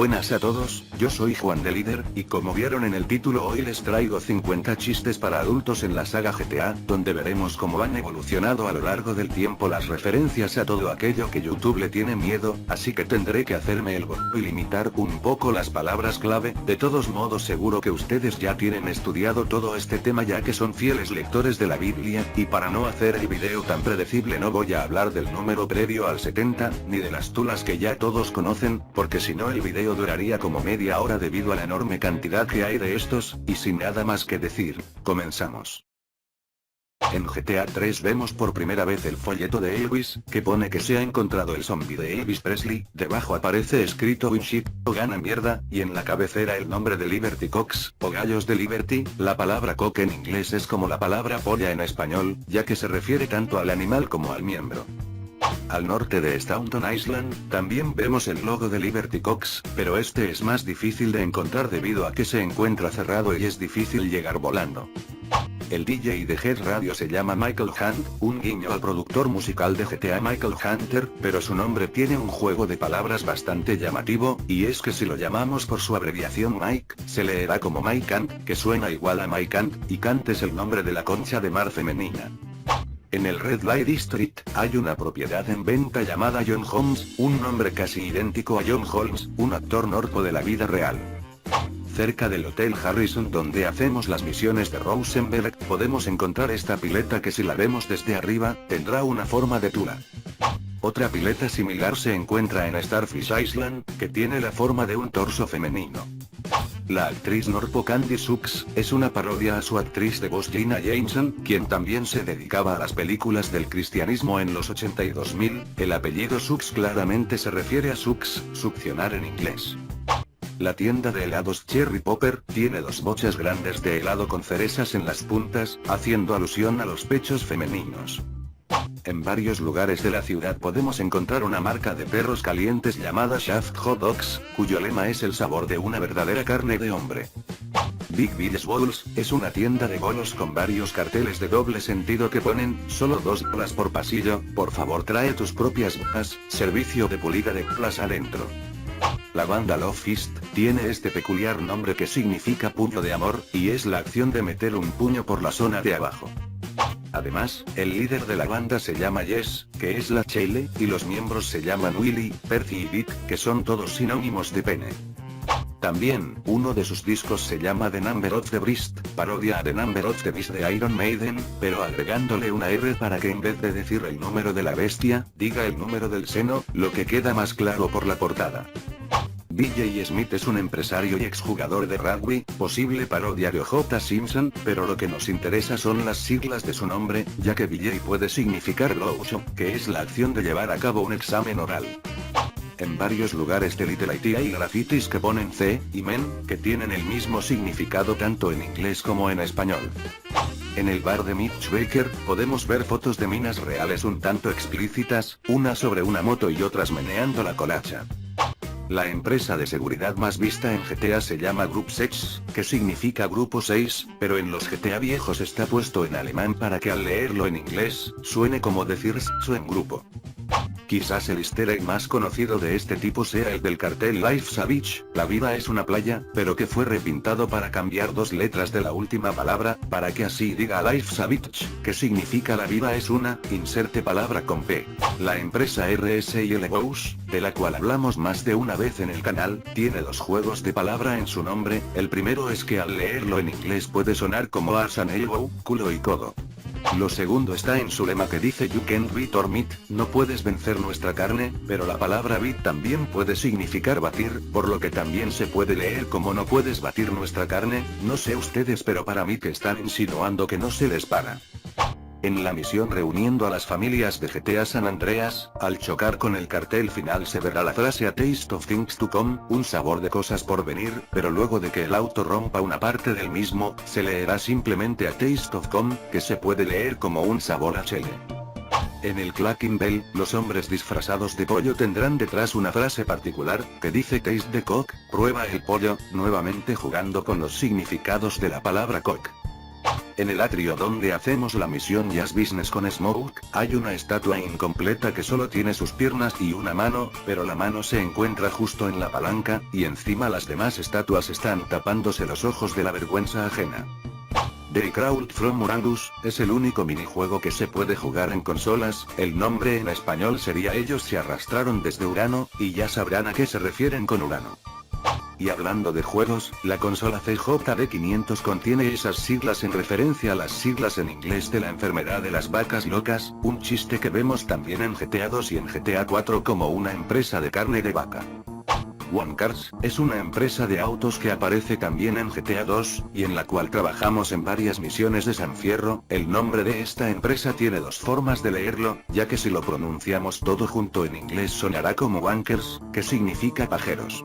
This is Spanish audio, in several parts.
Buenas a todos, yo soy Juan de Líder, y como vieron en el título hoy les traigo 50 chistes para adultos en la saga GTA, donde veremos cómo han evolucionado a lo largo del tiempo las referencias a todo aquello que YouTube le tiene miedo, así que tendré que hacerme el gordo y limitar un poco las palabras clave. De todos modos seguro que ustedes ya tienen estudiado todo este tema ya que son fieles lectores de la Biblia, y para no hacer el video tan predecible no voy a hablar del número previo al 70, ni de las tulas que ya todos conocen, porque si no el video duraría como media hora debido a la enorme cantidad que hay de estos, y sin nada más que decir, comenzamos. En GTA 3 vemos por primera vez el folleto de Elvis, que pone que se ha encontrado el zombie de Elvis Presley, debajo aparece escrito "Win shit", o gana mierda, y en la cabecera el nombre de Liberty Cocks, o gallos de Liberty. La palabra cock en inglés es como la palabra polla en español, ya que se refiere tanto al animal como al miembro. Al norte de Staunton Island, también vemos el logo de Liberty Cocks, pero este es más difícil de encontrar debido a que se encuentra cerrado y es difícil llegar volando. El DJ de Head Radio se llama Michael Hunt, un guiño al productor musical de GTA Michael Hunter, pero su nombre tiene un juego de palabras bastante llamativo, y es que si lo llamamos por su abreviación Mike, se leerá como Mike Hunt, que suena igual a Mike Hunt, y Hunt es el nombre de la concha de mar femenina. En el Red Light District, hay una propiedad en venta llamada John Holmes, un nombre casi idéntico a John Holmes, un actor norco de la vida real. Cerca del Hotel Harrison donde hacemos las misiones de Rosenberg, podemos encontrar esta pileta que si la vemos desde arriba, tendrá una forma de tula. Otra pileta similar se encuentra en Starfish Island, que tiene la forma de un torso femenino. La actriz norpo Candy Sucks, es una parodia a su actriz de voz Gina Jameson, quien también se dedicaba a las películas del cristianismo en los 82.000, el apellido Sucks claramente se refiere a sucks, succionar en inglés. La tienda de helados Cherry Popper, tiene dos bochas grandes de helado con cerezas en las puntas, haciendo alusión a los pechos femeninos. En varios lugares de la ciudad podemos encontrar una marca de perros calientes llamada Shaft Hot Dogs, cuyo lema es el sabor de una verdadera carne de hombre. Big Billy's Balls, es una tienda de bolos con varios carteles de doble sentido que ponen, solo $2 por pasillo, por favor trae tus propias bolas, servicio de pulida de plaza adentro. La banda Love Fist, tiene este peculiar nombre que significa puño de amor, y es la acción de meter un puño por la zona de abajo. Además, el líder de la banda se llama Jess, que es la Chele, y los miembros se llaman Willy, Percy y Vic, que son todos sinónimos de pene. También, uno de sus discos se llama The Number of the Beast, parodia a The Number of the Beast de Iron Maiden, pero agregándole una R para que en vez de decir el número de la bestia, diga el número del seno, lo que queda más claro por la portada. BJ Smith es un empresario y exjugador de rugby, posible parodia de O.J. Simpson, pero lo que nos interesa son las siglas de su nombre, ya que BJ puede significar blow-job, que es la acción de llevar a cabo un examen oral. En varios lugares de Little Haití hay grafitis que ponen C y men, que tienen el mismo significado tanto en inglés como en español. En el bar de Mitch Baker, podemos ver fotos de minas reales un tanto explícitas, una sobre una moto y otras meneando la colacha. La empresa de seguridad más vista en GTA se llama Group 6, que significa Grupo 6, pero en los GTA viejos está puesto en alemán para que al leerlo en inglés, suene como decir sexo en grupo. Quizás el easter egg más conocido de este tipo sea el del cartel Life's a Beach, la vida es una playa, pero que fue repintado para cambiar dos letras de la última palabra, para que así diga Life's a Beach, que significa la vida es una, inserte palabra con P. La empresa RSL Bows, de la cual hablamos más de una vez en el canal, tiene dos juegos de palabra en su nombre. El primero es que al leerlo en inglés puede sonar como arse and elbow, culo y codo. Lo segundo está en su lema que dice You can't beat our meat, no puedes vencer nuestra carne, pero la palabra beat también puede significar batir, por lo que también se puede leer como no puedes batir nuestra carne. No sé ustedes, pero para mí que están insinuando que no se les para. En la misión reuniendo a las familias de GTA San Andreas, al chocar con el cartel final se verá la frase A Taste of Things to Come, un sabor de cosas por venir, pero luego de que el auto rompa una parte del mismo, se leerá simplemente A Taste of Come, que se puede leer como un sabor a chele. En el Clacking Bell, los hombres disfrazados de pollo tendrán detrás una frase particular, que dice Taste the cock, prueba el pollo, nuevamente jugando con los significados de la palabra cock. En el atrio donde hacemos la misión Jazz Business con Smoke, hay una estatua incompleta que solo tiene sus piernas y una mano, pero la mano se encuentra justo en la palanca, y encima las demás estatuas están tapándose los ojos de la vergüenza ajena. The Crawl from Uranus es el único minijuego que se puede jugar en consolas, el nombre en español sería Ellos se arrastraron desde Urano, y ya sabrán a qué se refieren con Urano. Y hablando de juegos, la consola CJD500 contiene esas siglas en referencia a las siglas en inglés de la enfermedad de las vacas locas, un chiste que vemos también en GTA 2 y en GTA 4 como una empresa de carne de vaca. One Cars es una empresa de autos que aparece también en GTA 2, y en la cual trabajamos en varias misiones de San Fierro. El nombre de esta empresa tiene dos formas de leerlo, ya que si lo pronunciamos todo junto en inglés sonará como Wankers, que significa pajeros.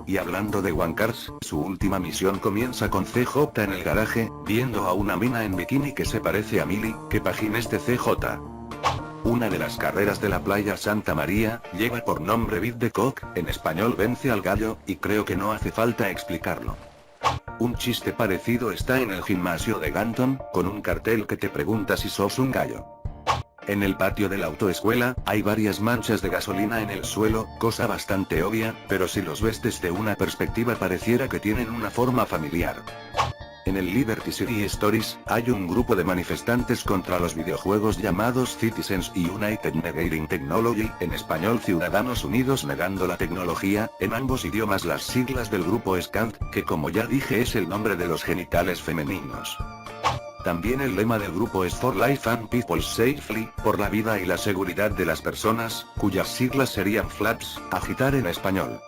Y hablando de One Cars, su última misión comienza con CJ en el garaje, viendo a una mina en bikini que se parece a Millie, que página es de CJ. Una de las carreras de la playa Santa María, lleva por nombre Beat the Cock, en español vence al gallo, y creo que no hace falta explicarlo. Un chiste parecido está en el gimnasio de Ganton, con un cartel que te pregunta si sos un gallo. En el patio de la autoescuela, hay varias manchas de gasolina en el suelo, cosa bastante obvia, pero si los ves desde una perspectiva pareciera que tienen una forma familiar. En el Liberty City Stories, hay un grupo de manifestantes contra los videojuegos llamados Citizens United Negating Technology, en español Ciudadanos Unidos Negando la Tecnología, en ambos idiomas las siglas del grupo SCANT, que como ya dije es el nombre de los genitales femeninos. También el lema del grupo es For Life and People Safely, por la vida y la seguridad de las personas, cuyas siglas serían FLAPS, agitar en español.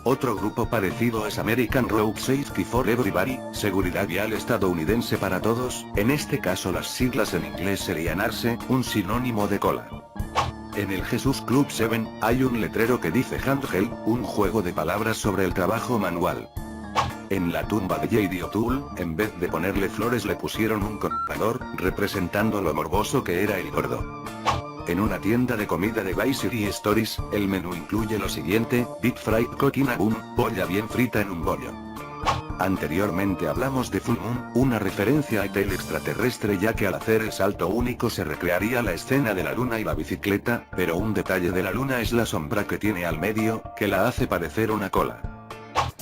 Otro grupo parecido es American Road Safety for Everybody, seguridad vial estadounidense para todos, en este caso las siglas en inglés serían ARSE, un sinónimo de cola. En el Jesus Club 7, hay un letrero que dice Handheld, un juego de palabras sobre el trabajo manual. En la tumba de J.D. O'Toole, en vez de ponerle flores le pusieron un contador, representando lo morboso que era el gordo. En una tienda de comida de Vice City Stories, el menú incluye lo siguiente: Deep Fried Coquina Boom, polla bien frita en un bollo. Anteriormente hablamos de Full Moon, una referencia a Tale extraterrestre, ya que al hacer el salto único se recrearía la escena de la luna y la bicicleta, pero un detalle de la luna es la sombra que tiene al medio, que la hace parecer una cola.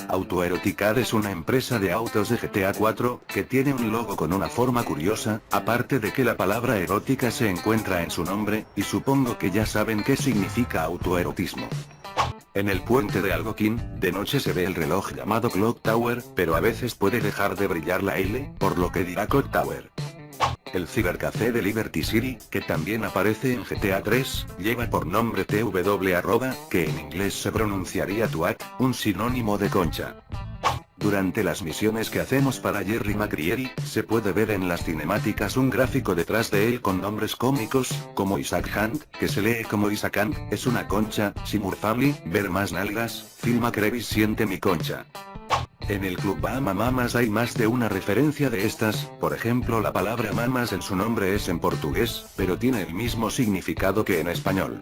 Autoeroticar es una empresa de autos de GTA 4, que tiene un logo con una forma curiosa, aparte de que la palabra erótica se encuentra en su nombre, y supongo que ya saben qué significa autoerotismo. En el puente de Algoquín, de noche se ve el reloj llamado Clock Tower, pero a veces puede dejar de brillar la L, por lo que dirá Clock Tower. El cibercafé de Liberty City, que también aparece en GTA 3, lleva por nombre TW que en inglés se pronunciaría Tuat, un sinónimo de concha. Durante las misiones que hacemos para Jerry McCreary, se puede ver en las cinemáticas un gráfico detrás de él con nombres cómicos, como Isaac Hunt, que se lee como Isaac Hunt, es una concha, Seymour Family, ver más nalgas, Phil McCreary siente mi concha. En el club Bahama Mamas hay más de una referencia de estas, por ejemplo la palabra mamas en su nombre es en portugués, pero tiene el mismo significado que en español.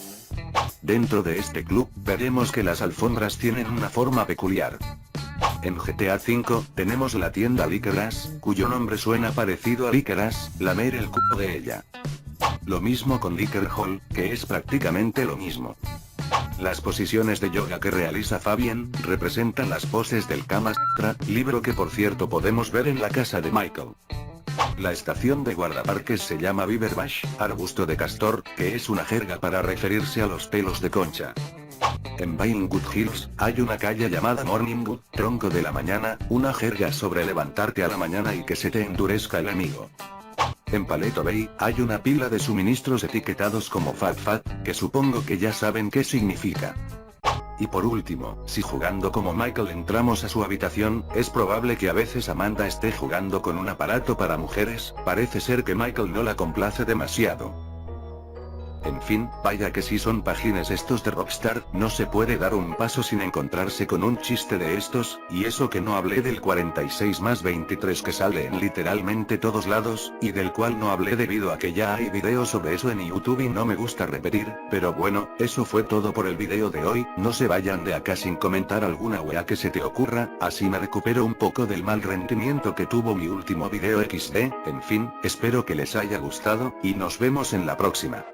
Dentro de este club, veremos que las alfombras tienen una forma peculiar. En GTA V, tenemos la tienda Liquoras, cuyo nombre suena parecido a Liquoras, lamer el culo de ella. Lo mismo con Liquor Hall, que es prácticamente lo mismo. Las posiciones de yoga que realiza Fabian, representan las poses del Kama Sutra, libro que por cierto podemos ver en la casa de Michael. La estación de guardaparques se llama Beaver Bush, arbusto de castor, que es una jerga para referirse a los pelos de concha. En Vinewood Hills, hay una calle llamada Morningwood, tronco de la mañana, una jerga sobre levantarte a la mañana y que se te endurezca el amigo. En Paleto Bay, hay una pila de suministros etiquetados como Fat, que supongo que ya saben qué significa. Y por último, si jugando como Michael entramos a su habitación, es probable que a veces Amanda esté jugando con un aparato para mujeres, parece ser que Michael no la complace demasiado. En fin, vaya que sí son páginas estos de Rockstar, no se puede dar un paso sin encontrarse con un chiste de estos, y eso que no hablé del 46 más 23 que sale en literalmente todos lados, y del cual no hablé debido a que ya hay videos sobre eso en YouTube y no me gusta repetir, pero bueno, eso fue todo por el video de hoy, no se vayan de acá sin comentar alguna wea que se te ocurra, así me recupero un poco del mal rendimiento que tuvo mi último video XD, en fin, espero que les haya gustado, y nos vemos en la próxima.